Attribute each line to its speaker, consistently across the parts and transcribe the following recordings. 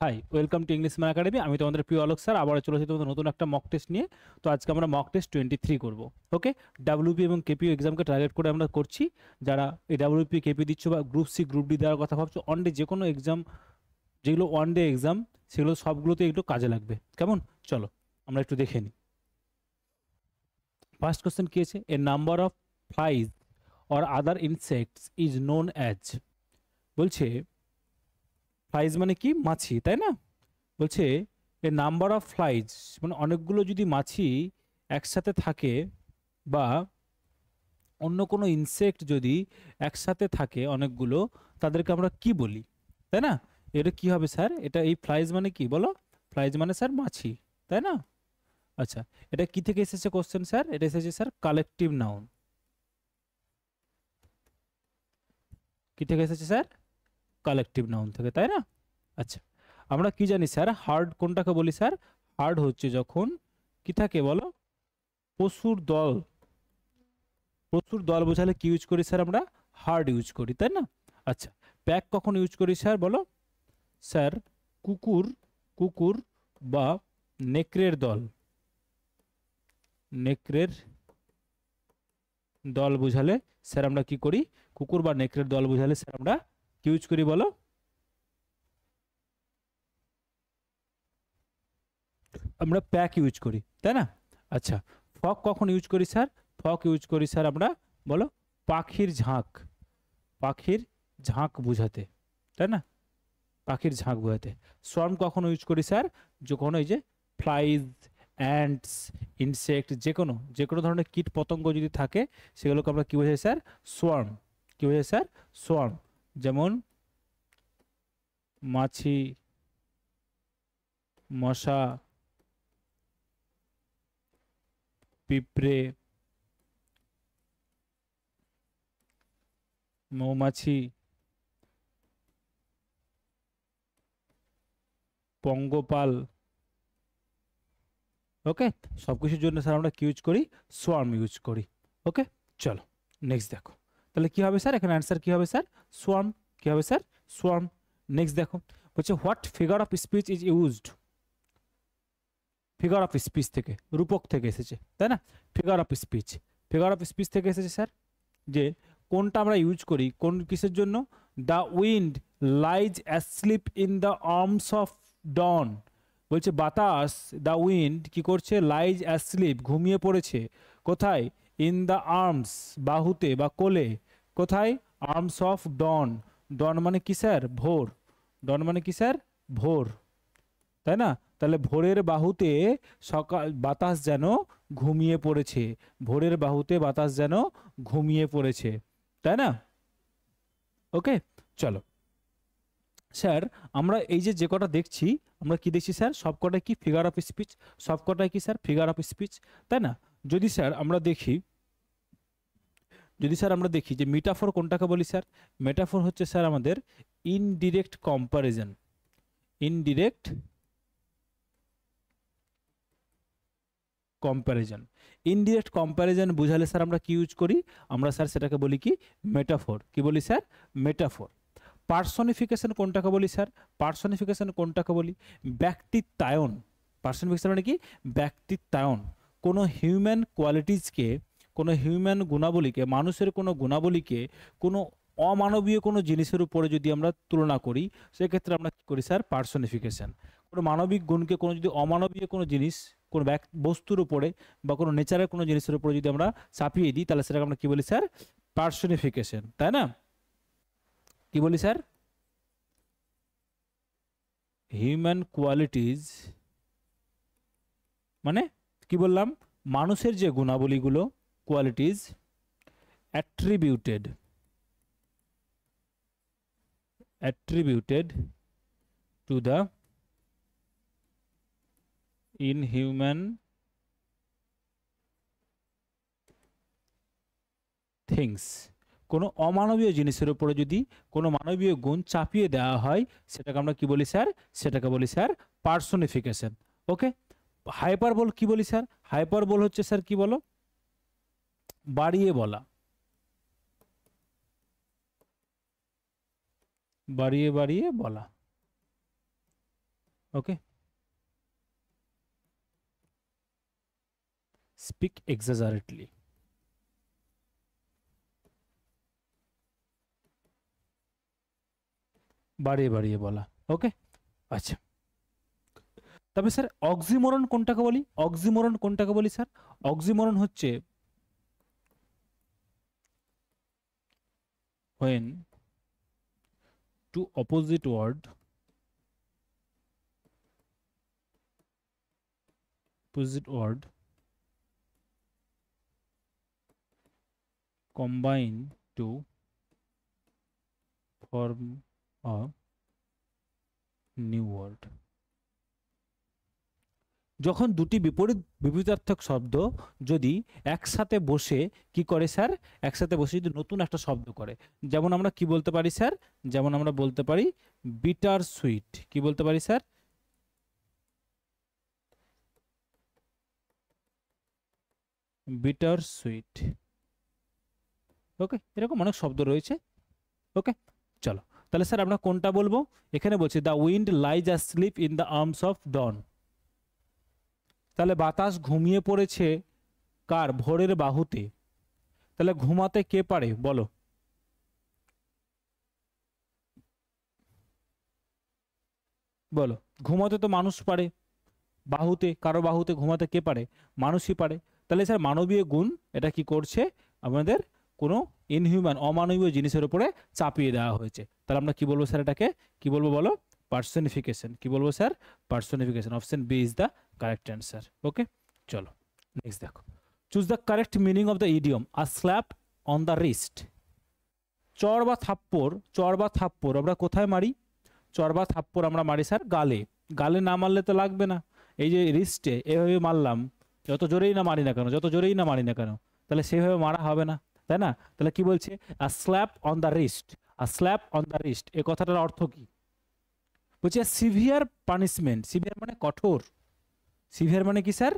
Speaker 1: High, welcome to English man academy. আমি তোমাদের প্রিয় আলোক স্যার, আবার চলে এসেছি তোমাদের নতুন একটা মক টেস্ট নিয়ে। তো আজকে আমরা মক টেস্ট 23 করব। ওকে, ডাব্লিউপি এবং কেপি এক্সামকে টার্গেট করে আমরা করছি। যারা এই ডাব্লিউপি কেপি দিচ্ছ বা গ্রুপ সি গ্রুপ ডি দেওয়ার কথা ভাবছো, ওয়ান ডে যে কোনো এক্সাম, যেগুলো ওয়ান ডে এক্সাম সেগুলো সবগুলোতে একটু কাজে লাগবে। কেমন? চলো আমরা একটু দেখে নিই। ফার্স্ট কোশ্চেন কি আছে? A number of flies or other insects is known as. বলছে ফ্লাইজ মানে কি? মাছি, তাই না? বলছে এ নাম্বার অফ ফ্লাইজ মানে অনেকগুলো যদি মাছি একসাথে থাকে, বা অন্য কোনো ইনসেক্ট যদি একসাথে থাকে অনেকগুলো, তাদেরকে আমরা কি বলি? তাই না? এটা কি হবে স্যার? এটা এই ফ্লাইজ মানে কি বলো? ফ্লাইজ মানে স্যার মাছি, তাই না? আচ্ছা, এটা কি থেকে এসেছে কোশ্চেন স্যার? এটা এসেছে স্যার কালেকটিভ নাউন। কি থেকে এসেছে স্যার? কালেকটিভ নাউন থেকে, তাই না? আচ্ছা, আমরা কি জানি স্যার? হার্ড কোনটাকে বলি স্যার? হার্ড হচ্ছে যখন কি থাকে বলো? পশুর দল। পশুর দল বোঝালে কি ইউজ করি স্যার? আমরা হার্ড ইউজ করি, তাই না? আচ্ছা, প্যাক কখন ইউজ করি স্যার বলো? স্যার কুকুর, কুকুর বা নেকড়ের দল, নেকড়ের দল বোঝালে স্যার আমরা কি করি? কুকুর বা নেকড়ের দল বোঝালে স্যার আমরা কি ইউজ করি বলো? আমরা প্যাক ইউজ করি, তাই না? আচ্ছা, ফক কখন ইউজ করি স্যার? ফক ইউজ করি স্যার আমরা বলো পাখির ঝাঁক, পাখির ঝাঁক বোঝাতে, তাই না? পাখির ঝাঁক বোঝাতে। সোয়ার্ম কখন ইউজ করি স্যার? যখন এই যে ফ্লাইজ, অ্যান্টস, ইনসেক্ট, যে কোনো ধরনের কীট পতঙ্গ যদি থাকে সেগুলোকে আমরা কি বোঝাই স্যার? সোয়ার্ম। কি বোঝাই স্যার? সোয়ার্ম। যেমন মাছি, মশা, পিঁপড়ে, মৌমাছি, পঙ্গপাল। ওকে, সব কিছুর জন্য স্যার আমরা কি ইউজ করি? সোয়ার্ম ইউজ করি। ওকে, চলো নেক্সট দেখো। তাহলে কি হবে স্যার? এখানে অ্যান্সার কি হবে স্যার? সোয়ার্ম। কি হবে স্যার? সোয়ার্ম। নেক্সট দেখো, বলছে what figure of speech is used. Figure of speech থেকে, রূপক থেকে এসেছে, তাই না? Figure of speech, figure of speech থেকে এসেছে স্যার। যে কোনটা আমরা ইউজ করি কোন কিসের জন্য? The wind lies asleep in the arms of dawn. বলছে বাতাস, দ্য উইন্ড কি করছে? লাইজ অ্যাসলিপ, ঘুমিয়ে পড়েছে। কোথায়? ইন দ্য আর্মস, বাহুতে বা কোলে। কোথায়? আর্মস অফ ডন। ডন মানে কি স্যার? ভোর। ডন মানে কি স্যার? ভোর, তাই না? তাহলে ভোরের বাহুতে সকাল বাতাস যেন ঘুমিয়ে পড়েছে, ভোরের বাহুতে বাতাস যেন ঘুমিয়ে পড়েছে, তাই না? ওকে, চলো স্যার, আমরা এই যে যে কটা দেখছি, আমরা কি দেখছি স্যার? সবকটাই কি ফিগার অফ স্পিচ? সবকটাই কি স্যার? ফিগার অফ স্পিচ, তাই না? যদি স্যার আমরা দেখি, যদি স্যার আমরা দেখি যে মেটাফোর কোনটাকে বলি স্যার? মেটাফোর হচ্ছে স্যার আমাদের indirect comparison. Indirect comparison. Indirect comparison বুঝালে স্যার আমরা কি ইউজ করি? আমরা স্যার সেটাকে বলি কি? মেটাফোর। কি বলি স্যার? মেটাফোর। পার্সনিফিকেশন কোনটাকে বলি স্যার? পার্সনিফিকেশন কোনটাকে বলি? ব্যক্তিত্বায়ন। পার্সনিফিকেশন মানে কি? ব্যক্তিত্বায়ন। কোনো হিউম্যান কোয়ালিটিজকে, কোনো হিউম্যান গুণাবলীকে, মানুষের কোনো গুণাবলীকে কোনো অমানবীয় কোনো জিনিসের উপরে যদি আমরা তুলনা করি, সেক্ষেত্রে আমরা কি করি স্যার? পার্সনিফিকেশন। কোনো মানবিক গুণকে কোনো যদি অমানবীয় কোনো জিনিস, কোনো বস্তুর উপরে বা কোনো নেচারের কোনো জিনিসের উপরে যদি আমরা চাপিয়ে দিই, তাহলে সেটাকে আমরা কি বলি স্যার? পার্সনিফিকেশন, তাই না? কি বলি স্যার? হিউম্যান কোয়ালিটিজ মানে কি বললাম? মানুষের যে গুণাবলীগুলো, qualities, attributed, attributed to the inhuman things. কোনো অমানবীয় জিনিসের উপরে যদি কোনো মানবীয় গুণ চাপিয়ে দেওয়া হয়, সেটাকে আমরা কি বলি স্যার? সেটাকে বলি স্যার পার্সনিফিকেশন। ওকে, হাইপারবোল কি বলি স্যার? হাইপারবোল হচ্ছে স্যার কি বলো? বাড়িয়ে বলা, বাড়িয়ে বাড়িয়ে বলা। ওকে, স্পিক এক্সাজারেটলি, বাড়িয়ে বাড়িয়ে বলা। ওকে, আচ্ছা, তবে স্যার অক্সিমোরন কোনটাকে বলি? অক্সিমোরন কোনটাকে বলি স্যার? অক্সিমোরন হচ্ছে when two opposite word combine to form a new word। যখন দুটি বিপরীতার্থক শব্দ যদি একসাথে বসে কি করে স্যার? একসাথে বসে যদি নতুন একটা শব্দ করে, যেমন আমরা কি বলতে পারি স্যার? যেমন আমরা বলতে পারি বিটার সুইট। কি বলতে পারি স্যার? Bitter sweet. ওকে, এরকম অনেক শব্দ রয়েছে। ওকে, চলো তাহলে স্যার আমরা কোনটা বলবো? এখানে বলছি the wind lies asleep in the arms of dawn. তাহলে বাতাস ঘুমিয়ে পড়েছে কার? ভোরের বাহুতে। তাহলে ঘুমাতে কে পারে বলো? বলো, ঘুমাতে তো মানুষ পারে, বাহুতে, কারো বাহুতে ঘুমাতে কে পারে? মানুষই পারে। তাহলে স্যার মানবীয় গুণ এটা কি করছে? আমাদের কোনো ইনহিউম্যান, অমানবীয় জিনিসের উপরে চাপিয়ে দেওয়া হয়েছে। তাহলে আমরা কি বলবো স্যার? এটাকে কি বলবো বলো? পার্সনিফিকেশন। কি বলবো sir? Personification. Option B is the correct answer. Okay, চলো নেক্সট দেখো। Choose the correct meaning of the idiom a slap on the wrist. চর বা থাপ্পড়, চর বা থাপ্পড় আমরা কোথায় মারি? চর বা থাপ্পড় আমরা মারি স্যার গালে। গালে না মারলে তো লাগবে না, এই যে রিস্টে এভাবে মারলাম, যত জোরেই না মারি না কেন, যত জোরেই না মারি না কেন, তাহলে সেভাবে মারা হবে না, তাই না? তাহলে কি বলছে? A slap on the wrist. A slap on the wrist, এ কথাটার অর্থ কি? বলছে সিভিয়ার পানিশমেন্ট। সিভিয়ার মানে কঠোর। সিভিয়ার মানে কি স্যার?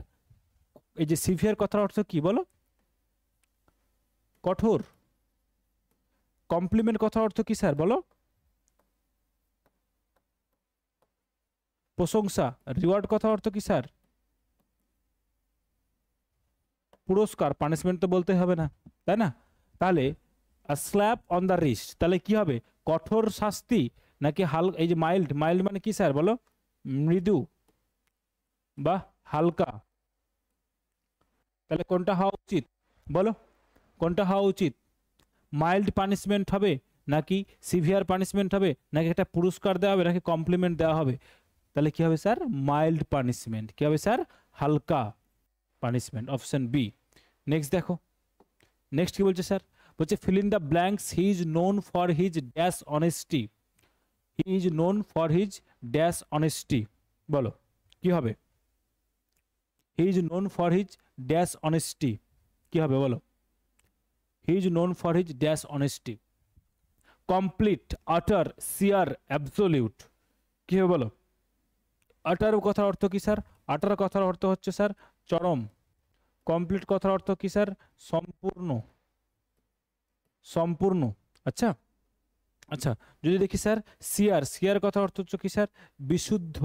Speaker 1: এই যে সিভিয়ার কথার অর্থ কি বলো? কঠোর। কমপ্লিমেন্ট কথার অর্থ কি স্যার বলো? প্রশংসা। রিওয়ার্ড কথার অর্থ কি স্যার? পুরস্কার। পানিশমেন্ট তো বলতে হবে না, তাই না? তাহলে স্ল্যাপ অন দ্য রিস্ট, তাহলে কি হবে? কঠোর শাস্তি নাকি এই যে মাইল্ড? মাইল্ড মানে কি স্যার বলো? মৃদু বা হালকা। তাহলে কোনটা হওয়া উচিত বলো? কোনটা হওয়া উচিত? মাইল্ড পানিশমেন্ট হবে নাকি সিভিয়ার পানিশমেন্ট হবে, নাকি একটা পুরস্কার দেওয়া হবে, নাকি কমপ্লিমেন্ট দেওয়া হবে? তাহলে কি হবে স্যার? Mild punishment. কি হবে স্যার? হালকা পানিশমেন্ট। Option B. নেক্সট দেখো, নেক্সট কি বলছে স্যার? বলছে fill in the blanks. He is known for his dash honesty. He is known for his dash honesty. বলো কি হবে? He is known for his dash honesty, কি হবে বলো? He is known for his dash honesty. Complete, utter, sheer, absolute, কি হবে বলো? আটার কথার অর্থ কি স্যার? আটার কথার অর্থ হচ্ছে স্যার চরম। কমপ্লিট কথার অর্থ কি স্যার? সম্পূর্ণ। সম্পূর্ণ। আচ্ছা, আচ্ছা, যদি দেখি স্যার সিয়ার, সিয়ার কথা অর্থ হচ্ছে কি স্যার? বিশুদ্ধ।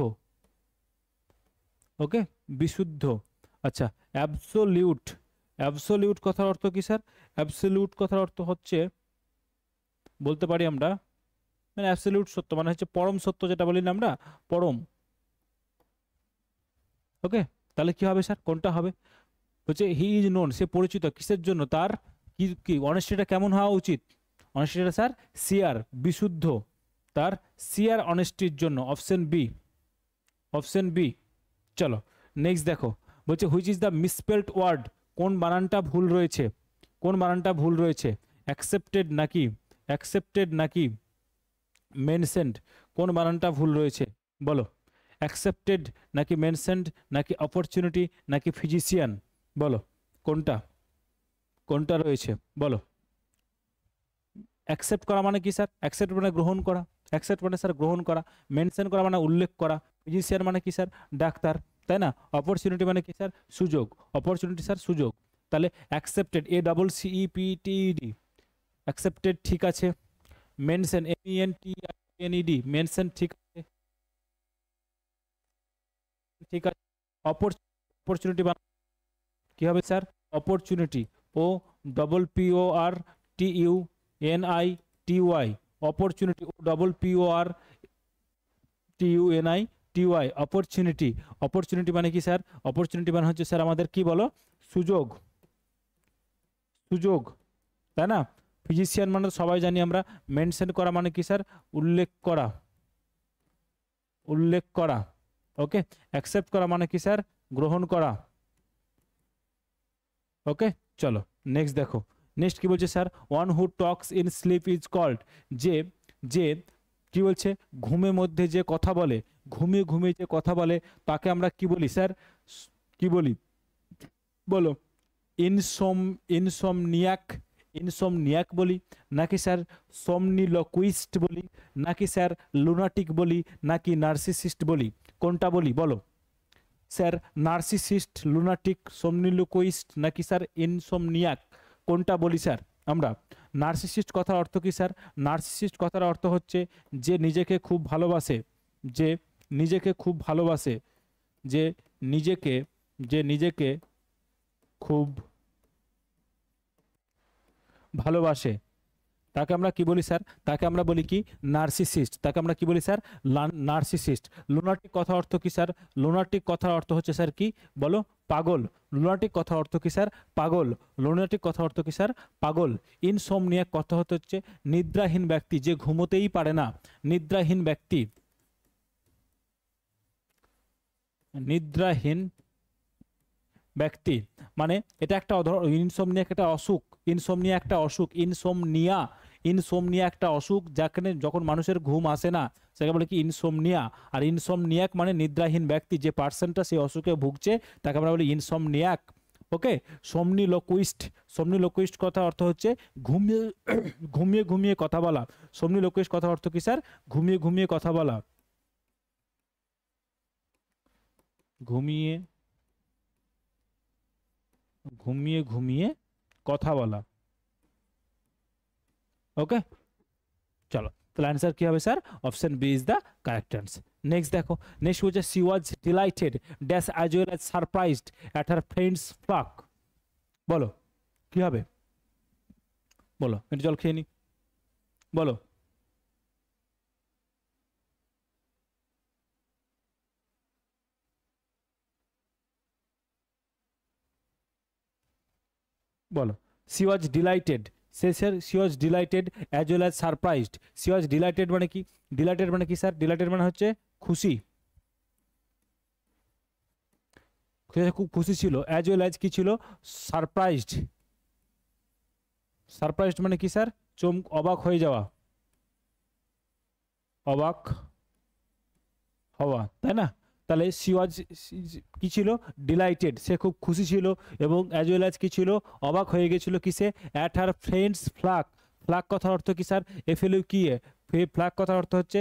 Speaker 1: ওকে, বিশুদ্ধ। আচ্ছা, অ্যাবসোলিউট, অ্যাবসোলিউট কথার অর্থ কি স্যার? অ্যাবসোলিউট কথার অর্থ হচ্ছে বলতে পারি আমরা, মানে অ্যাবসোলিউট সত্য মানে হচ্ছে পরম সত্য, যেটা বলি না আমরা পরম। ওকে, তাহলে কি হবে স্যার? কোনটা হবে? হচ্ছে হি ইজ নোন, সে পরিচিত কিসের জন্য? তার কি কি অনেস্টিটা কেমন হওয়া উচিত? অনেস্টিটা স্যার সিয়ার, বিশুদ্ধ, তার সিয়ার অনেস্টির জন্য। Option B. Option B. চলো নেক্সট দেখো, বলছে which is the misspelled word. কোন বানানটা ভুল রয়েছে? কোন বানানটা ভুল রয়েছে? অ্যাকসেপ্টেড নাকি, অ্যাকসেপ্টেড নাকি মেনশনড? কোন বানানটা ভুল রয়েছে বলো? অ্যাকসেপ্টেড নাকি মেনশনড নাকি অপরচুনিটি নাকি ফিজিশিয়ান? বলো কোনটা, কোনটা রয়েছে বলো? অ্যাকসেপ্ট করা মানে কি স্যার? অ্যাকসেপ্ট মানে গ্রহণ করা। অ্যাকসেপ্ট মানে স্যার গ্রহণ করা। মেনশন করা মানে উল্লেখ করা। ফিজিশিয়ান মানে কি স্যার? ডাক্তার, তাই না? অপরচুনিটি মানে কি স্যার? সুযোগ। অপরচুনিটি স্যার সুযোগ। তাহলে অ্যাকসেপ্টেড, ACCEPTED, অ্যাকসেপ্টেড ঠিক আছে। মেনশন, MENTED, মেনশন ঠিক আছে। ঠিক আছে। অপরচুনিটি কি হবে sir? Opportunity, O double P O R T U N I T Y, opportunity, O double P O R T U N I T Y, opportunity. Opportunity মানে কি sir? Opportunity মানে হচ্ছে স্যার আমাদের কি বলো? সুযোগ, সুযোগ, তাই না? ফিজিশিয়ান মানে তো সবাই জানি আমরা, মেনশন করা মানে কি স্যার? উল্লেখ করা, উল্লেখ করা। ওকে, অ্যাকসেপ্ট করা মানে কি স্যার? গ্রহণ করা। ওকে, চলো নেক্সট দেখো। নেক্সট কি বলছে sir? One who talks in sleep is called, যে যে কি বলছে? ঘুমের মধ্যে যে কথা বলে, ঘুমিয়ে ঘুমিয়ে যে কথা বলে তাকে আমরা কি বলি স্যার? কি বলি বলো? ইনসোমনিয়াক, ইনসোমনিয়াক বলি, নাকি স্যার সমনিলোকুইস্ট বলি, নাকি স্যার লুনাটিক বলি, নাকি নার্সিসিস্ট বলি? কোনটা বলি বলো স্যার? নার্সিসিস্ট, লুনাটিক, সমনিলোকুইস্ট, নাকি স্যার ইনসোমনিয়াক? কোনটা বলি স্যার আমরা? নার্সিসিস্ট কথার অর্থ কি স্যার? নার্সিসিস্ট কথার অর্থ হচ্ছে যে নিজেকে খুব ভালোবাসে, যে নিজেকে খুব ভালোবাসে, যে নিজেকে, যে নিজেকে খুব ভালোবাসে, তাকে আমরা কি বলি স্যার? তাকে আমরা বলি কি? নার্সিসিস্ট। তাকে আমরা কি বলি স্যার? নার্সিসিস্ট। লুনাটিক কথা অর্থ কি স্যার? লুনাটিক কথার অর্থ হচ্ছে স্যার কি বলো? পাগল। লুনাটিক কথা অর্থ কি স্যার? পাগল। লুনাটিক কথা অর্থ কি স্যার? পাগল। ইনসোমনিয়াক কথা হচ্ছে নিদ্রাহীন ব্যক্তি, যে ঘুমোতেই পারে না, নিদ্রাহীন ব্যক্তি, নিদ্রাহীন ব্যক্তি। মানে এটা একটা ইনসোমনিয়া একটা অসুখ, ইনসোমনিয়া একটা অসুখ, ইনসোমনিয়া, ইনসোমনিয়া একটা অসুখ, যেখানে যখন মানুষের ঘুম আসে না সেটাকে বলে কি? ইনসোমনিয়া। আর ইনসোমনিয়াক মানে নিদ্রাহীন ব্যক্তি, যে পার্সনটা সেই অসুখে ভুগছে তাকে আমরা বলি ইনসোমনিয়াক। ওকে, সমনিলোকুইস্ট, সমনিলোকুইস্ট কথা অর্থ হচ্ছে ঘুমিয়ে ঘুমিয়ে ঘুমিয়ে কথা বলা। সমনিলোকুইস্ট কথা অর্থ কি স্যার? ঘুমিয়ে ঘুমিয়ে কথা বলা, ঘুমিয়ে ঘুমিয়ে ঘুমিয়ে কথা বলা। ওকে, চলো তাহলে অ্যান্সার কি হবে sir? Option B is the correct answer. Next দেখো, নেক্সট হচ্ছে she was delighted dash as well as surprised at her friends flak. বলো কি হবে? বলো, একটু জল খেয়ে নি, বলো। বলো, C was delighted, C was delighted as well as surprised. C was delighted মানে কি? ডিলাইটেড মানে কি স্যার? ডিলাইটেড মানে হচ্ছে খুশি, খুব খুশি ছিল। অ্যাজ ওয়েল অ্যাজ কি ছিল? সারপ্রাইজড। সারপ্রাইজড মানে কি স্যার? অবাক হয়ে যাওয়া, অবাক হওয়া, তাই না? তাহলে সি ওয়াজ কি ছিল? ডিলাইটেড, সে খুব খুশি ছিল, এবং অ্যাজ ওয়েল অ্যাজ কি ছিল? অবাক হয়ে গেছিল কিসে? At her friends flock. Flock কথার অর্থ কি স্যার? এফএলইউ কি? ফ্লাক কথার অর্থ হচ্ছে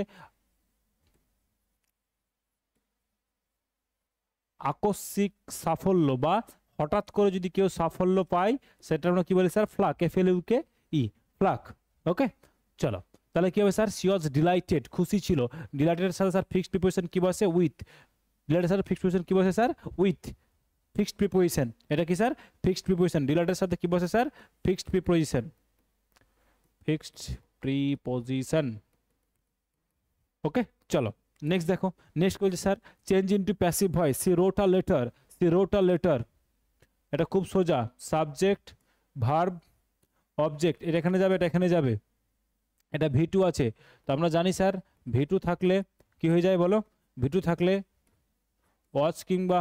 Speaker 1: আকস্মিক সাফল্য, বা হঠাৎ করে যদি কেউ সাফল্য পায় সেটা আমরা কি বলি স্যার? ফ্লাক, এফএলইউ কে ই, ফ্লাক। ওকে, চলো তাহলে কি হবে স্যার? সি ওয়াজ ডিলাইটেড, খুশি ছিল। ডিলাইটেডের সাথে স্যার ফিক্সড প্রিপোজিশন কি বসে? উইথ। ডিলাইটের সাথে ফিক্সড প্রিপোজিশন কি বসে স্যার? উইথ। ফিক্সড প্রিপোজিশন, এটা কি স্যার? Fixed preposition. ডিলাইটের সাথে কি বসে sir? Fixed preposition, fixed preposition. Okay, চলো নেক্সট দেখো। নেক্সট বলছে sir change into passive voice, she wrote a letter, she wrote a letter. এটা খুব সোজা, সাবজেক্ট ভার্ব অবজেক্ট, এটা এখানে যাবে, এটা এখানে যাবে। এটা ভি2 আছে, তো আমরা জানি স্যার ভি2 থাকলে কি হয়ে যায় বলো? ভি2 থাকলে ওয়াচ কিংবা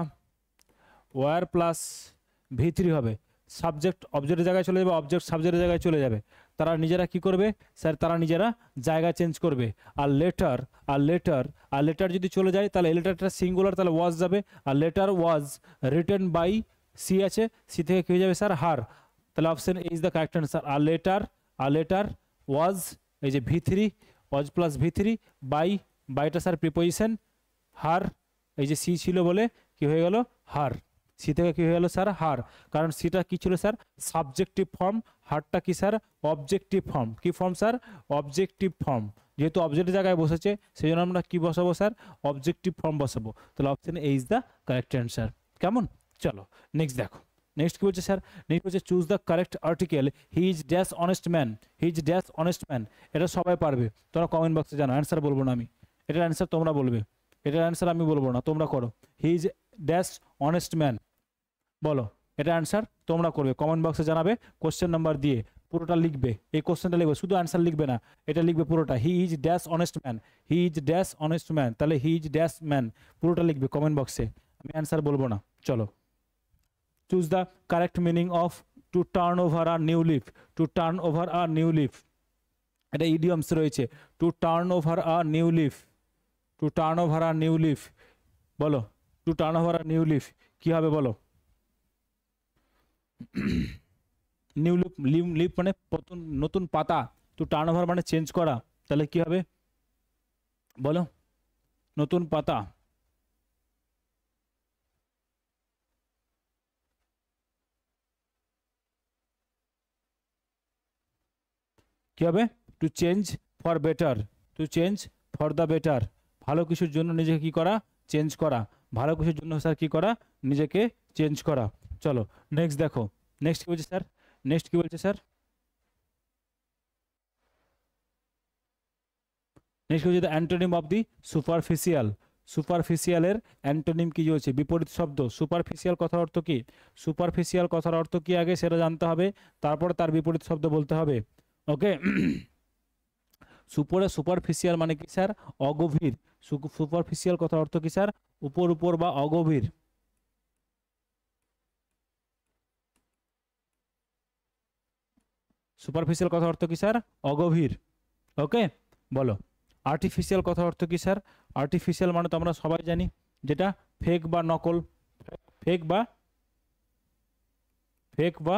Speaker 1: ওয়ার প্লাস ভি3 হবে। সাবজেক্ট অবজেক্টের জায়গায় চলে যাবে, অবজেক্ট সাবজেক্টের জায়গায় চলে যাবে। তারা নিজেরা কি করবে স্যার? তারা নিজেরা জায়গা চেঞ্জ করবে। আর লেটার, আর লেটার, আর লেটার যদি চলে যায় তাহলে লেটারটা সিঙ্গুলার, তাহলে ওয়াজ যাবে। আর letter was written by, she আছে, সি থেকে কি হয়ে যাবে স্যার? হার। তাহলে option is the correct answer. আর লেটার, আর লেটার ওয়াজ, এই যে ভি3, ওয়াজ প্লাস ভি3 বাই, বাইটা স্যার প্রিপোজিশন, হার, এই যে সি ছিল বলে কি হয়ে গেল? হার। সি থেকে কি হয়ে গেল স্যার? হার। কারণ সিটা কি ছিল স্যার? সাবজেক্টিভ ফর্ম, হারটা কি স্যার? Objective form. কি ফর্ম স্যার? Objective form. যেহেতু অবজেক্টের জায়গায় বসেছে সেই জন্য আমরা কি বসাবো স্যার, অবজেক্টিভ ফর্ম বসাবো। তাহলে option A is the correct answer. কেমন? চলো নেক্সট দেখো। নেক্সট কি বলছে স্যার, নেক্সট বলছে choose the correct article, he is dash honest man, he is dash honest man. এটা সবাই পারবে, তোমরা কমেন্ট বক্সে জানো, অ্যান্সার বলবো না আমি, এটার অ্যান্সার তোমরা বলবে, এটার অ্যান্সার আমি বলবো না, তোমরা করো। He is dash honest man, বলো এটা অ্যান্সার তোমরা করবে, কমেন্ট বক্সে জানাবে কোশ্চেন নাম্বার দিয়ে, পুরোটা লিখবে, এই কোশ্চেনটা লিখবে, শুধু অ্যান্সার লিখবে না, এটা লিখবে পুরোটা। He is dash honest man, he is dash honest man, তাহলে হি ইজ ড্যাশ ম্যান পুরোটা লিখবে কমেন্ট বক্সে, আমি অ্যান্সার বলবো না। চলো, choose the correct meaning of to turn over a new leaf, to turn over a new leaf, এটা idioms রয়েছে, to turn over a new leaf, to turn over a new leaf, বলো to turn over a new leaf কি হবে বলো। New leaf, leaf মানে নতুন পাতা, তো টার্ন ওভার মানে চেঞ্জ করা, তাহলে কি হবে বলো, নতুন পাতা। কি হবে, to change for better, to change for the better, ভালো কিছুর জন্য নিজেকে কি করা, চেঞ্জ করা, ভালো কিছুর জন্য স্যার কি করা, নিজেকে চেঞ্জ করা। চলো নেক্সট দেখো, নেক্সট কি বলছে স্যার, নেক্সট কি বলছে স্যার, নেক্সট হচ্ছে the antonym of the superficial, সুপারফিশিয়ালের অ্যান্টোনিম কি হচ্ছে, বিপরীত শব্দ। সুপারফিশিয়াল কথার অর্থ কি, সুপারফিশিয়াল কথার অর্থ কি আগে সেটা জানতে হবে, তারপরে তার বিপরীত শব্দ বলতে হবে। ওকে, সুপারফিশিয়াল মানে কি স্যার, অগভীর। সুপারফিশিয়াল কথার অর্থ কি স্যার, উপর উপর বা অগভীর। সুপারফিশিয়াল কথার অর্থ কি স্যার, অগভীর। ওকে, বলো আর্টিফিশিয়াল কথার অর্থ কি স্যার, আর্টিফিশিয়াল মানে তো আমরা সবাই জানি যেটা ফেক বা নকল, ফেক বা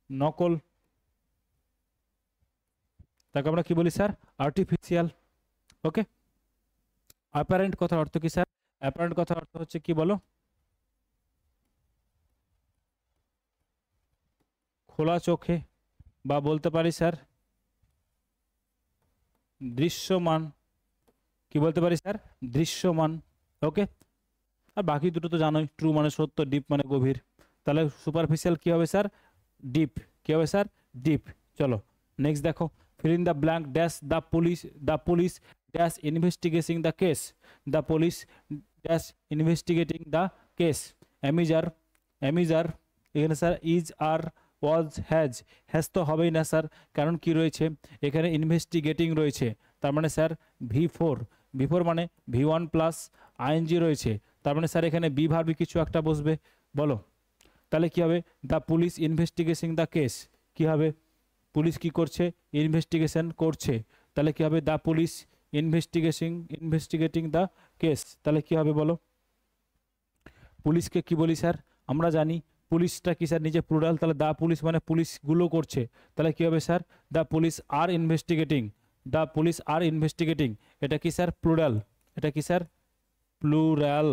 Speaker 1: নকল, তাকে আমরা কি বলি স্যার, আর্টিফিশিয়াল। ওকে, অ্যাপারেন্ট কথার অর্থ কি স্যার, অ্যাপারেন্ট কথার অর্থ হচ্ছে কি বলো, খোলা চোখে, বা বলতে পারি স্যার দৃশ্যমান, কি বলতে পারি স্যার, দৃশ্যমান। ওকে, আর বাকি দুটো তো জানোই, ট্রু মানে সত্য, ডিপ মানে গভীর, তাহলে সুপারফিশিয়াল কি হবে স্যার, ডিপ, কি হবে স্যার, ডিপ। চলো নেক্সট দেখো, fill in the blank dash the police dash investigating the case, the police dash investigating the case, অ্যামিজার এখানে sir is are was has তো হবেই না স্যার, কারণ কি রয়েছে এখানে, ইনভেস্টিগেটিং রয়েছে, তার মানে স্যার ভি ফোর মানে V1 প্লাস আইএনজি রয়েছে, তার মানে স্যার এখানে বি ভার্বি কিছু একটা বসবে, বলো তাহলে কি হবে, the police investigation the case, কি হবে, পুলিশ কি করছে, ইনভেস্টিগেশন করছে, তাহলে কি হবে, the police investigating the case, তাহলে কি হবে বলো। পুলিশকে কি বলি স্যার, আমরা জানি পুলিশটা কি স্যার নিজে প্লুরাল, তাহলে দ্য পুলিশ মানে পুলিশগুলো করছে, তাহলে কি হবে sir, the police are investigating, the police are investigating, এটা কি স্যার প্লুরাল, এটা কি স্যার প্লুরাল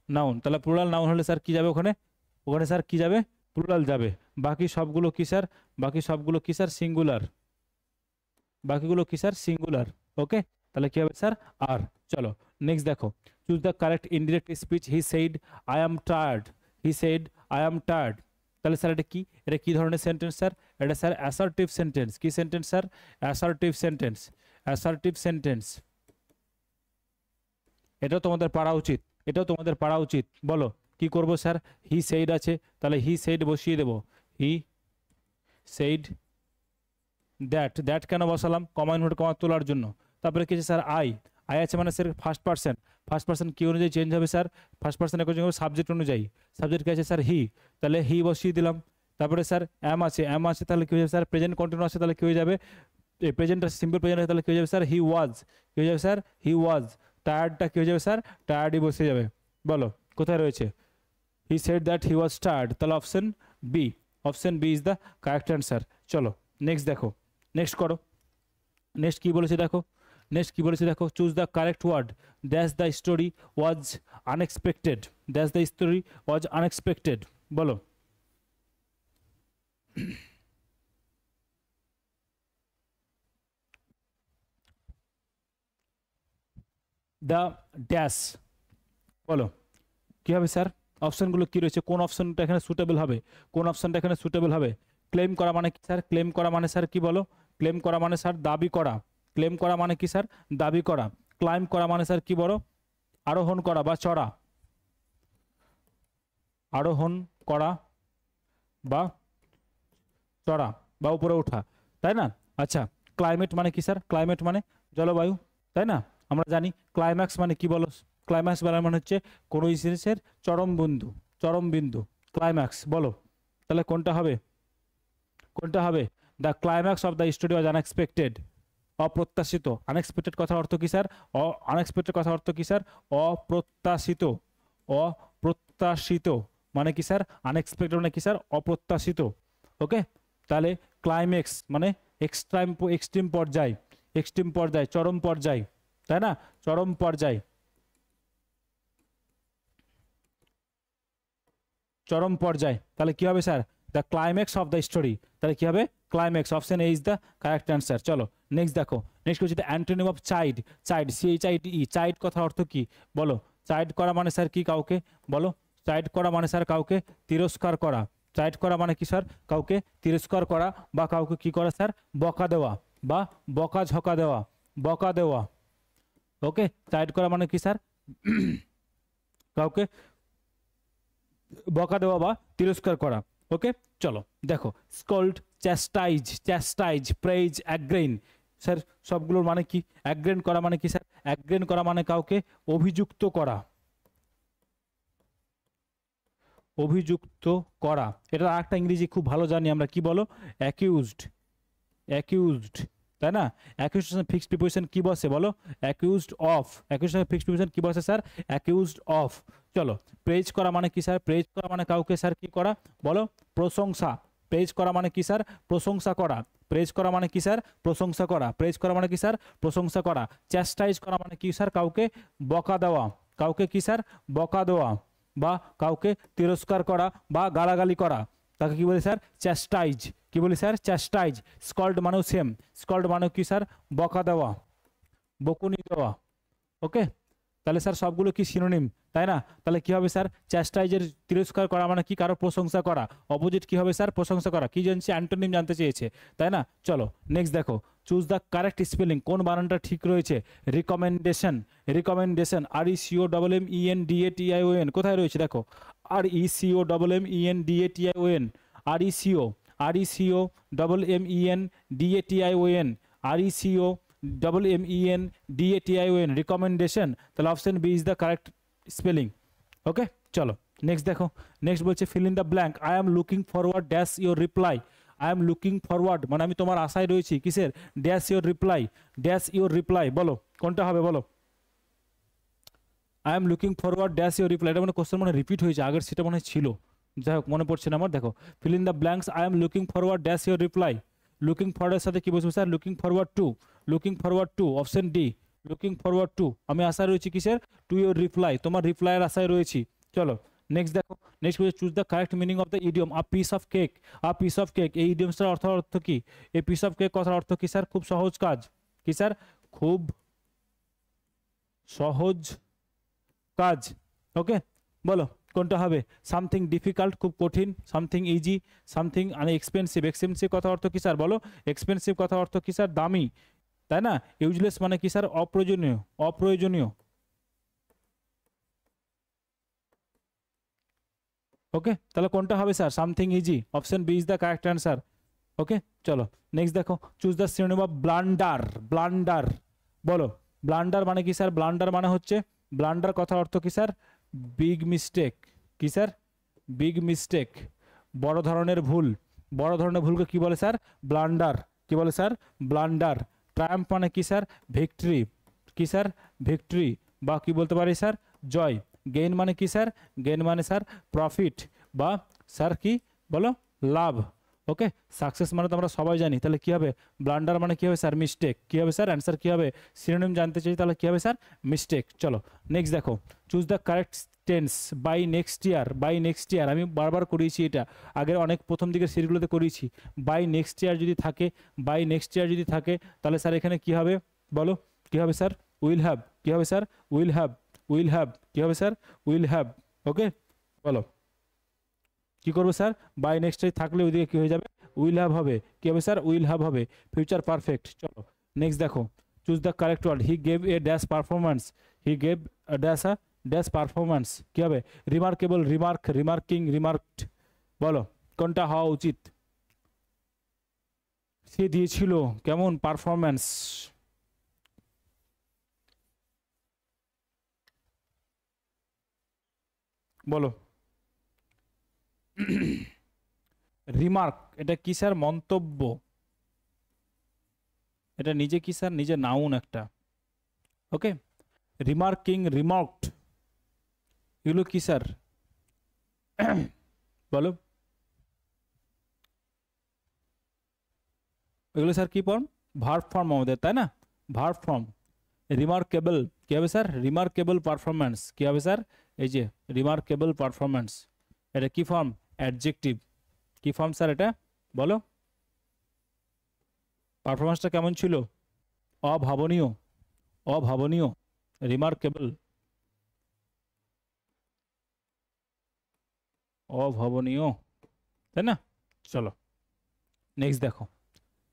Speaker 1: নাউন, তাহলে প্লুরাল নাউন হলে স্যার কি যাবে ওখানে, ওখানে স্যার কি যাবে, প্লুরাল যাবে, বাকি সবগুলো কি স্যার, বাকি সবগুলো কি স্যার সিঙ্গুলার, বাকিগুলো কি স্যার সিঙ্গুলার। ওকে, তাহলে কি হবে স্যার আর। চলো নেক্সট দেখো, choose the correct indirect speech, he said I am tired, he said I am tired, তাহলে স্যার এটা কি, এটা কি ধরনের সেন্টেন্স স্যার, এটা স্যার অ্যাসার্টিভ সেন্টেন্স, কি sentence sir, assertive sentence, assertive sentence, এটাও তোমাদের পড়া উচিত, এটাও তোমাদের পড়া উচিত। বলো কি করব স্যার, হি সেইড আছে, তাহলে হি সেইড বসিয়ে দেবো, হি সেইড দ্যাট কেন বসালাম, কমা ইনভার্টেড কমা তোলার জন্য, তারপরে কি আছে স্যার আই আছে মানে স্যার ফার্স্ট পার্সন কি অনুযায়ী চেঞ্জ হবে স্যার, ফার্স্ট পার্সন সাবজেক্ট অনুযায়ী, সাবজেক্ট কি আছে স্যার হি, তাহলে হি বসিয়ে দিলাম, তারপরে স্যার অ্যাম আছে তাহলে কি হয়ে যাবে স্যার, প্রেজেন্ট কন্টিনিউ আছে তাহলে কি হয়ে যাবে, প্রেজেন্ট সিম্পল প্রেজেন্ট আছে তাহলে কি হয়ে যাবে স্যার, হি ওয়াজ, কি হয়ে যাবে স্যার, হি ওয়াজ, টায়ার্ডটা কি হয়ে যাবে স্যার, টায়ার্ডই বসে যাবে, বলো কোথায় রয়েছে, he said that he was tired, তাহলে option B is the correct answer. চলো নেক্সট দেখো, নেক্সট করো, নেক্সট কি বলেছে দেখো, নেক্সট কি বলেছে দেখো, choose the correct word, dash the story was unexpected, dash the story was unexpected, বলো দ্য ড্যাশ, বলো কি হবে স্যার? অপশনগুলো কি রয়েছে, কোন অপশনটা এখানে সুটেবল হবে, কোন অপশনটা এখানে সুটেবল হবে? ক্লেম করা মানে কি স্যার? ক্লেম করা মানে স্যার কি বলো? ক্লেম করা মানে স্যার দাবি করা। ক্লেম করা মানে কি স্যার? দাবি করা। ক্লাইম করা মানে স্যার কি বলো? আরোহণ করা বা চড়া, আরোহণ করা বা চড়া বা উপরে ওঠা, তাই না? আচ্ছা, ক্লাইমেট মানে কি স্যার? ক্লাইমেট মানে জলবায়ু, তাই না? আমরা জানি ক্লাইম্যাক্স মানে কি বলো? ক্লাইম্যাক্স মানে হচ্ছে কোনো জিনিসের চরম বিন্দু, চরম বিন্দু ক্লাইম্যাক্স, বলো তাহলে কোনটা হবে? কোনটা হবে? The climax of the story was unexpected, অপ্রত্যাশিত। আনএক্সপেক্টেড কথা অর্থ কি স্যার? আনএক্সপেক্টেড কথা অর্থ কি স্যার? অপ্রত্যাশিত। অপ্রত্যাশিত মানে কি স্যার? আনএক্সপেক্টেড মানে কি স্যার? অপ্রত্যাশিত। ওকে, তাহলে ক্লাইম্যাক্স মানে এক্সট্রিম, এক্সট্রিম পর্যায়, এক্সট্রিম পর্যায়, চরম পর্যায়, তাই না? চরম পর্যায়, চরম পর্যায়। তাহলে কি হবে sir? The climax of the story, তাহলে কি হবে? Climax. Option A is the correct answer. চলো নেক্সট দেখো, নেক্সট হচ্ছে the antonym of child. Child, CHILD, child কথা অর্থ কি বলো? চাইল্ড করা মানে স্যার কি? কাউকে, বলো চাইল্ড করা মানে স্যার কাউকে তিরস্কার করা। চাইল্ড করা মানে কি স্যার? কাউকে তিরস্কার করা বা কাউকে কি করা স্যার? বকা দেওয়া বা বকা ঝকা দেওয়া, বকা দেওয়া। ওকে, চাইল্ড করা মানে কি স্যার? কাউকে বকা দেওয়া বা তিরস্কার করা। ওকে, চলো দেখো, স্কল্ড, চ্যাস্টাইজ, চ্যাস্টাইজ, প্রেইজ, অ্যাগ্রেইন। স্যার সবগুলোর মানে কি? অ্যাগ্রেন করা মানে কি স্যার? অ্যাগ্রেন করা মানে কাউকে অভিযুক্ত করা, অভিযুক্ত করা। এটা আরেকটা ইংরেজি খুব ভালো জানি আমরা, কি বলো? অ্যাকিউজড, অ্যাকিউজড, তাই না? অ্যাকিউজড ফিক্সড প্রিপোজিশন কি বসে বলো? Accused of. Accused fixed preposition কি বসে স্যার? Accused of. চলো, প্রেজ করা মানে কি স্যার? প্রেজ করা মানে কাউকে স্যার কি করা বলো? প্রশংসা। প্রেজ করা মানে কি স্যার? প্রশংসা করা। প্রেজ করা মানে কি স্যার? প্রশংসা করা। প্রেজ করা মানে কি স্যার? প্রশংসা করা। চ্যাস্টাইজ করা মানে কি স্যার? কাউকে বকা দেওয়া। কাউকে কি স্যার? বকা দেওয়া বা কাউকে তিরস্কার করা বা গালাগালি করা, তাকে কি বলি স্যার? চ্যাস্টাইজ। কি বলি স্যার? চ্যাস্টাইজ। স্কল্ড মানেও সেম, স্কল্ড মানেও কি স্যার? বকা দেওয়া, বকুনি দেওয়া। ওকে, তাহলে স্যার সবগুলো কি সিনোনিম, তাই না? তাহলে কি হবে স্যার? চ্যাস্টাইজের তিরস্কার করা মানে কি? কারো প্রশংসা করা। অপোজিট কি হবে স্যার? প্রশংসা করা। কি জানছে? অ্যান্টোনিম জানতে চেয়েছে, তাই না? চলো নেক্সট দেখো, চুজ দ্য কারেক্ট স্পেলিং। কোন বানানটা ঠিক রয়েছে? রিকমেন্ডেশন, রিকমেন্ডেশন, RECOMMENDATION কোথায় রয়েছে দেখো? RECOMMENDATION, RECO, RECOMMENDATION, RECOMMENDATION, recommendation. তাহলে option B is the correct spelling. Okay, চলো নেক্সট দেখো, নেক্সট বলছে fill in the blank. I am looking forward dash your reply. I am looking forward মানে আমি তোমার আশায় রয়েছি, কিসের? Dash your reply, dash your reply, বলো কোনটা হবে বলো? I am looking forward dash your reply, এটা মানে কোশ্চেন মানে রিপিট হয়েছে, আগের সেটা মনে হয় ছিল, যাই হোক মনে পড়ছে না আমার। দেখো, fill in the blanks. I am looking forward dash your reply. Looking ফরওয়ার্ডের সাথে কি বসবে sir? Looking forward to, looking forward to, option D, looking forward to. আমি আশায় রয়েছি কিসের? টু ইউর রিপ্লাই, তোমার রিপ্লাইয়ের আশায় রয়েছি। চলো নেক্সট দেখো, নেক্সট বলছে choose the correct meaning of the idiom a piece of cake. A piece of cake, এই ইডিয়মসটার অর্থ কি? এই পিস অফ কেক কথার অর্থ কি স্যার? খুব সহজ কাজ। কি স্যার? খুব সহজ কাজ। ওকে, বলো কোনটা হবে? সামথিং ডিফিকাল্ট, খুব কঠিন। Something easy, something expensive. Expensive কথা অর্থ কি স্যার বলো? এক্সপেন্সিভ কথা অর্থ কি স্যার? দামি, তাই না? ইউজলেস মানে কি স্যার? অপ্রয়োজনীয়, অপ্রয়োজনীয়। ওকে, তাহলে কোনটা হবে sir? Something easy, option B is the correct answer. Okay, চলো নেক্সট দেখো, choose the synonym of blunder. Blunder, বলো ব্লান্ডার মানে কি স্যার? ব্লান্ডার মানে হচ্ছে, ব্লান্ডার কথা অর্থ কি স্যার? Big mistake. কি স্যার? বিগ মিস্টেক, বড় ধরনের ভুল। বড় ধরনের ভুলকে কি বলে স্যার? ব্লান্ডার। কি বলে স্যার? ব্লান্ডার। ট্রায়াম্প মানে কি স্যার? ভিক্টরি। কি স্যার? ভিক্টরি বা কি বলতে পারি স্যার? জয়। গেইন মানে কি স্যার? গেইন মানে স্যার প্রফিট বা স্যার কি বলো? লাভ। ওকে, সাকসেস মানে তো আমরা সবাই জানি, তাহলে কি হবে? ব্লান্ডার মানে কি হবে স্যার? মিস্টেক। কি হবে স্যার? অ্যান্সার কি হবে? সিনোনিম জানতে চাই, তাহলে কি হবে স্যার? মিস্টেক। চলো নেক্সট দেখো, choose the correct tense. By next year, by next year আমি বারবার করিয়েছি, এটা আগের অনেক প্রথম দিকের সিরিজগুলোতে করিয়েছি। বাই নেক্সট ইয়ার যদি থাকে, বাই নেক্সট ইয়ার যদি থাকে, তাহলে স্যার এখানে কি হবে বলো? কি হবে স্যার? Will have. কি হবে স্যার? Will have. উইল হ্যাভ কি হবে স্যার? Will have. ওকে, বলো কি করবো স্যার? বাই নেক্সটে থাকলে ওইদিকে কি হয়ে যাবে? উইল হ্যাভ হবে। কি হবে স্যার? উইল হ্যাভ হবে। Future perfect. চলো নেক্সট দেখো, choose the correct word. He gave a dash performance. He gave dash a dash performance. কি হবে? Remarkable, remark, remarking, remarked. বলো কোনটা হওয়া উচিত? সে দিয়েছিল কেমন পারফরমেন্স? বলো। রিমার্ক এটা কি স্যার? মন্তব্য। এটা নিজে কি স্যার? নিজে নাউন একটা। ওকে, রিমার্কিং, রিমার্কড এগুলো কি স্যার? বলো এগুলো স্যার কি ফর্ম? ভার্ব ফর্ম আমাদের, তাই না? Verb form. রিমার্কেবল কি হবে স্যার? Remarkable performance. কি হবে স্যার? এই যে রিমার্কেবল পারফরমেন্স, এটা কি ফর্ম? অ্যাডজেক্টিভ। কি ফর্ম স্যার এটা? বলো পারফরমেন্সটা কেমন ছিল? অভাবনীয়। অভাবনীয়, রিমার্কেবল, অভাবনীয়, তাই না? চলো নেক্সট দেখো,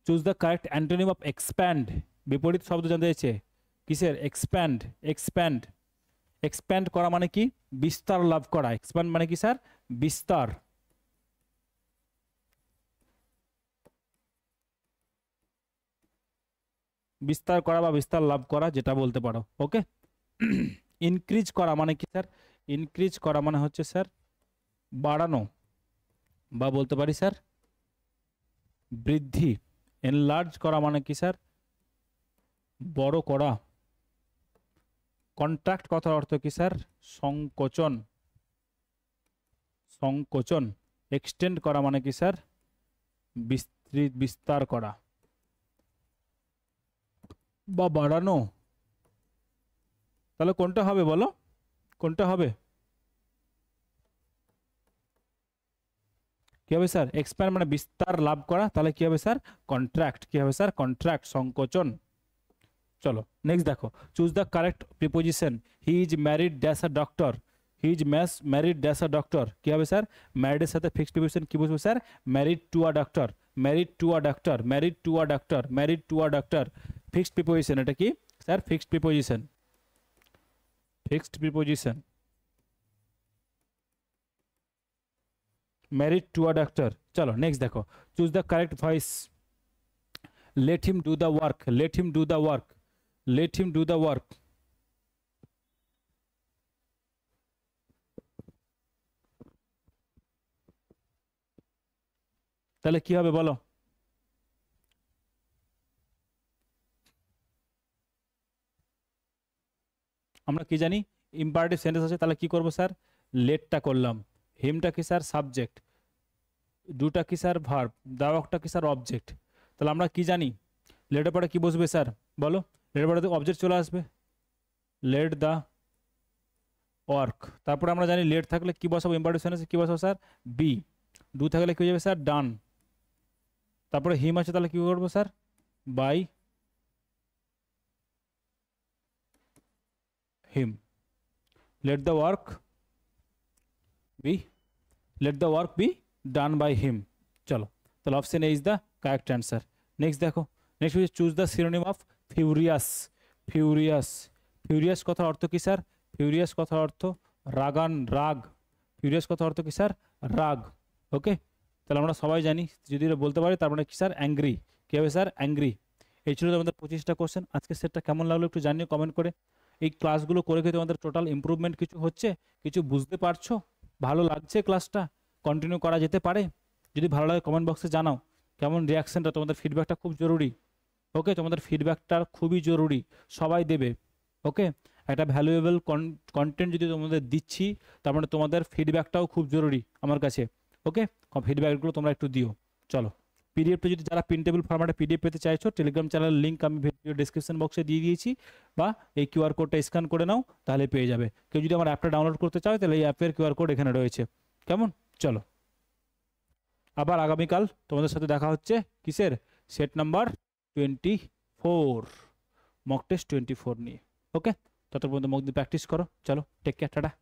Speaker 1: choose the correct antonym of expand. বিপরীত শব্দ জানতে চাইছে কিসের? এক্সপ্যান্ড। এক্সপ্যান্ড, এক্সপ্যান্ড করা মানে কি? বিস্তার লাভ করা। এক্সপ্যান্ড মানে কি স্যার? বিস্তার। বিস্তার করা বা বিস্তার লাভ করা, যেটা বলতে পারো। ওকে, ইনক্রিজ করা মানে কি স্যার? ইনক্রিজ করা মানে হচ্ছে স্যার বাড়ানো, বা বলতে পারি স্যার বৃদ্ধি। এনলার্জ করা মানে কি স্যার? বড় করা। কন্ট্রাক্ট কথার অর্থ কি স্যার? সংকোচন। সংকোচন। এক্সটেন্ড করা মানে কি স্যার? বিস্তার করা বা বাড়ানো। তাহলে কোনটা হবে বলো? কোনটা হবে? কি হবে স্যার? এক্সপ্যান্ড মানে বিস্তার লাভ করা, তাহলে কি হবে স্যার? কন্ট্রাক্ট। কি হবে স্যার? কন্ট্রাক্ট, সংকোচন। চলো নেক্সট দেখো, choose the correct preposition. He is married dash a doctor. He is married dash a doctor. কি হবে স্যার? ম্যারিডের সাথে ফিক্সড প্রিপোজিশন কি বসবে sir? Married to a doctor. Married to a doctor, married to a doctor, married to a doctor. Fixed preposition, এটা কি sir? Fixed preposition. Fixed preposition, married to a doctor. চলো next দেখো, choose the correct voice. Let him do the work. Let him do the work. Let him do the work. তাহলে কি হবে বলো? আমরা কি জানি? ইম্পারেটিভ সেন্টেন্স আছে, তাহলে কি করব স্যার? লেটটা করলাম। হিমটা কি স্যার? সাবজেক্ট। ডুটা কি স্যার? ভার্ব। দ্য ওয়ার্কটা কি স্যার? অবজেক্ট। তাহলে আমরা কি জানি? লেটের পরে কি বসবে স্যার? বলো। লেটের পরে তো অবজেক্ট চলে আসবে। Late the work. তারপরে আমরা জানি লেট থাকলে কি বসাবো? ইম্পারেটিভ সেন্টেন্সে কি বসাবো স্যার? বি। ডু থাকলে কি হয়ে যাবে স্যার? ডান। তারপরে হিম আছে, তাহলে কি করবো sir? By him. Let the work be, let the work be done by him. চলো, তাহলে option A is the correct answer. Next দেখো, নেক্সট হচ্ছে choose the synonym of furious. Furious, furious কথার অর্থ কি স্যার? ফিউরিয়াস কথার অর্থ রাগান, রাগ। ফিউরিয়াস কথার অর্থ কি স্যার? রাগ। ওকে, তাহলে আমরা সবাই জানি, যদি এটা বলতে পারি তার মানে কি স্যার? অ্যাংরি। কি হবে স্যার? অ্যাংরি। এই ছিল তোমাদের 25টা কোশ্চেন। আজকে সেটটা কেমন লাগলো একটু জানিও কমেন্ট করে। এই ক্লাসগুলো করে কি তোমাদের টোটাল ইমপ্রুভমেন্ট কিছু হচ্ছে? কিছু বুঝতে পারছো? ভালো লাগছে ক্লাসটা? কন্টিনিউ করা যেতে পারে? যদি ভালো লাগে কমেন্ট বক্সে জানাও। কেমন রিয়াকশনটা, তোমাদের ফিডব্যাকটা খুব জরুরি। ওকে, তোমাদের ফিডব্যাকটা খুবই জরুরি, সবাই দেবে। ওকে, একটা ভ্যালুয়েবল কন্টেন্ট যদি তোমাদের দিচ্ছি, তার মানে তোমাদের ফিডব্যাকটাও খুব জরুরি আমার কাছে। ওকে, ফিডব্যাকগুলো তোমরা একটু দিও। চলো, পিডিএফটা যদি যারা প্রিন্টেবল ফরম্যাটে পিডিএফ পেতে চাইছো, টেলিগ্রাম চ্যানেলের লিঙ্ক আমি ভিডিও ডিসক্রিপশন বক্সে দিয়ে দিয়েছি, বা এই কিউআর কোডটা স্ক্যান করে নাও, তাহলে পেয়ে যাবে। কেউ যদি আমার অ্যাপটা ডাউনলোড করতে চাও, তাহলে এই অ্যাপের কিউআর কোড এখানে রয়েছে। কেমন? চলো, আবার আগামীকাল তোমাদের সাথে দেখা হচ্ছে কিসের? সেট নাম্বার 24, মক টেস্ট 24 নিয়ে। ওকে। তত পর্যন্ত মুখ দিয়ে প্র্যাকটিস করো। চলো, টেক কেয়ার, টাটা।